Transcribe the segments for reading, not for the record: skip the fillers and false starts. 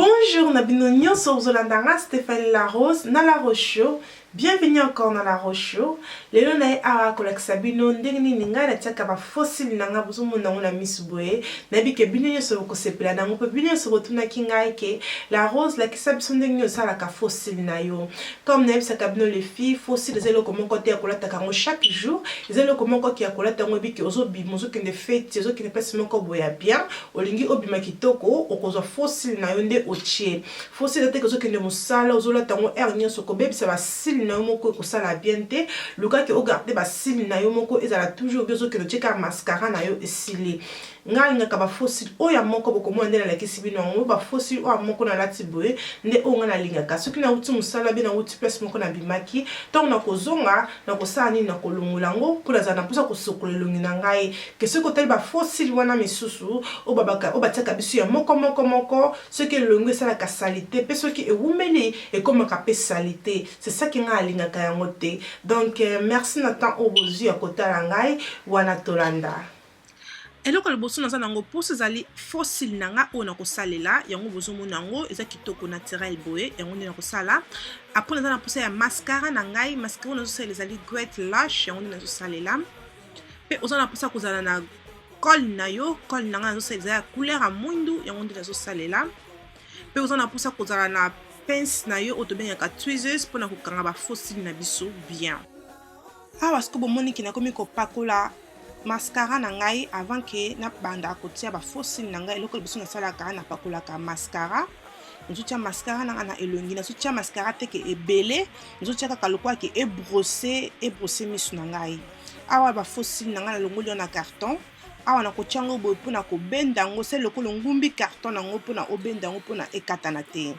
Bonjour, Nabino sur Zolandanga, Stéphanie Larose, Nala Rocho. Bienvenue encore dans la Rocho. Lelo na ara kolak sabino ndengini ninga na tiaka ba fossile nanga buzumu na una misboe. Nabi ke binyo so ko sepela na ngope binyo so rotuna kinga ke la rose la kisabiso ndengini so la ka fossile na yo. Comme nabi sa kabino les filles fossile zelo ko mon côté akolata kango chaque jour. Zelo ko mon côté akolata ngobi ke ozo bi mozo ke ne fête ozo ke ne passe mon ko boya bien. Olingi obima kitoko okozo fossile na yo nde otie. Fossile te ko zo ke ne musala ozo la tango ernyo so ko bebi sa ba na yomoko ko sala bien te luka ke o garder ba cils na yomoko ezala toujours bezo ke no cheka mascara na yo esili nga ka ba fossile o ya moko boko mo ndela la kisibi no ba fossile o moko na lati boye nde o nga na linga ka soki na uti musala bi na uti place moko na bimaki donc na kozonga na kosala ni na kolongola ngo pour za na pusa ko sokola longi na ngai ke soko tali ba fossile wana misusu o babaka o bataka bisu ya moko soki longi sala ka salite pe soki e wumeli e comme ka pe salite c'est ça qui alinga kayangote. Donc merci Nathan Obozu ya kotala ngai wana tolanda. Eloko le boso naza nango pour ezali fossile nanga o na kosalela yango bozo monango eza kitoko naturel boye yango na kosala. Après naza na posa ya mascara na ngai mascara na zo ezali Great Lash yango na zo salela. Pe oza na posa kozala na col na yo col nanga na zo ezali couleur ya mwindu yango na zo salela. Pe oza na posa kozala na pince na yo otobengaka tweezers pour na kokanga ba fossile na biso bien. Awa sko bomoni ki na komi ko pakola mascara na ngai avant que na banda kotia ba fossile na ngai eloko biso na salaka na pakola ka mascara. Nzotia mascara na elongi na sotia mascara te ke ebele nzotia kaka lokwa ke e brosser misu na ngai. Awa ba fossile na ngai na longoli na carton. Awa na kochango boy pour na ko benda ngo se lokolo ngumbi carton na ngo pour na obenda ngo pour na ekatana te.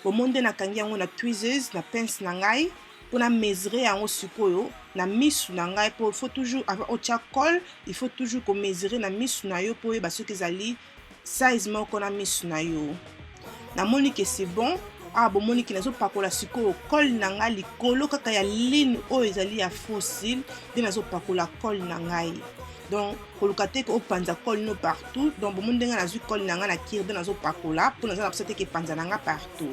Bomonde na kangi yango na tweezers na pince na ngai pour na mesurer yango sikoyo na misu na ngai pour il faut toujours avant otia col il faut toujours ko mesurer na misu na yo pour ba soki ezali size moko na misu na yo na moni que c'est bon bomoni ki nazo pakola sikoyo col na ngai likolo kaka ya ligne o ezali ya fossile de nazo pakola col na ngai. Donc kolukate ko panza col no partout donc bomo ndenga na zu col nanga na kirde nazo pakola pour nazo na que panza nanga partout.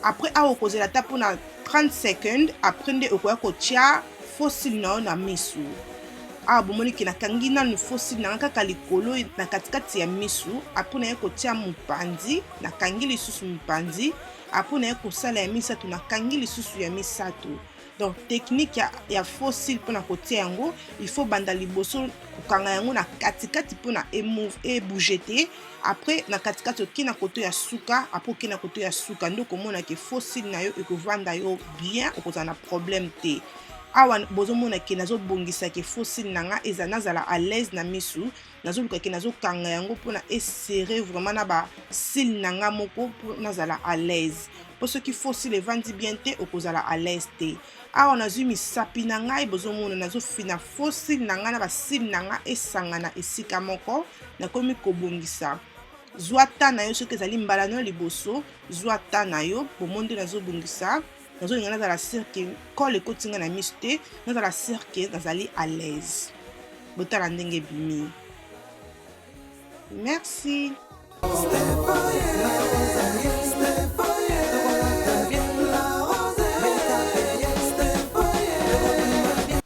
Après a okozela ta pour na 30 secondes après nde okoya ko tia fossile na misu. Bomoni ki na kangi na fossile nanga kaka likolo na katikati ya misu après na ko tia mupanzi na kangi lisusu mupanzi après na ko sala ya misatu na kangi lisusu ya misatu. Donc technique ya fossile pour na kotia yango il faut banda liboso kokanga yango na katikati pour na bouger te après na katikati oki na koto ya suka après oki na koto ya suka ndo komona ke fossile na yo ekovanda yo bien okoza na problème te. Awa bozo mona ke nazo bongisa ke fossile nanga eza nazala à l'aise na misu nazo luka ke nazo kanga yango pour na serrer vraiment na ba cils nanga moko pour nazala à l'aise. Pour ceux qui fossile vandi bien te okozala à l'aise te. Awa nazo misapi na ngai bozo mona nazo fina fossile nanga na ba cils nanga esangana esika moko na komi kobongisa. Zwata na yo soki ezali mbala no liboso zwata na yo bomonde nazo bongisa. Nazo linga nazala cirque col ekotinga na misu te nazala cirque nazali à l'aise. Botala ndenge bimi. Merci.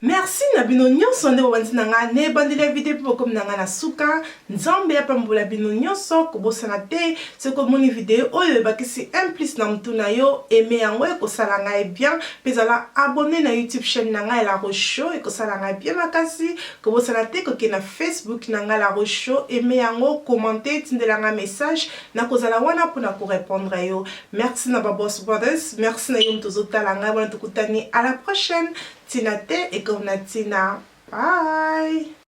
Merci na bino nyonso nde bobanzi na nga ne bandela video po comme na nga na suka nzambe ya pambola bino nyonso kobosana te seko moni video oyo ebakisi implice na mutu na yo aime yango ekosala ngai bien pezala abonné na YouTube chaîne na nga La Rocho ekosala ngai bien makasi kobosana te koke na Facebook na nga La Rocho aime yango commenter tindela nga message na kozala wana pour na ko répondre yo. Merci na ba boss brothers, merci na yo mtozotala ngai wana tukutani à la prochaine. Tina te et comme Tina. Bye.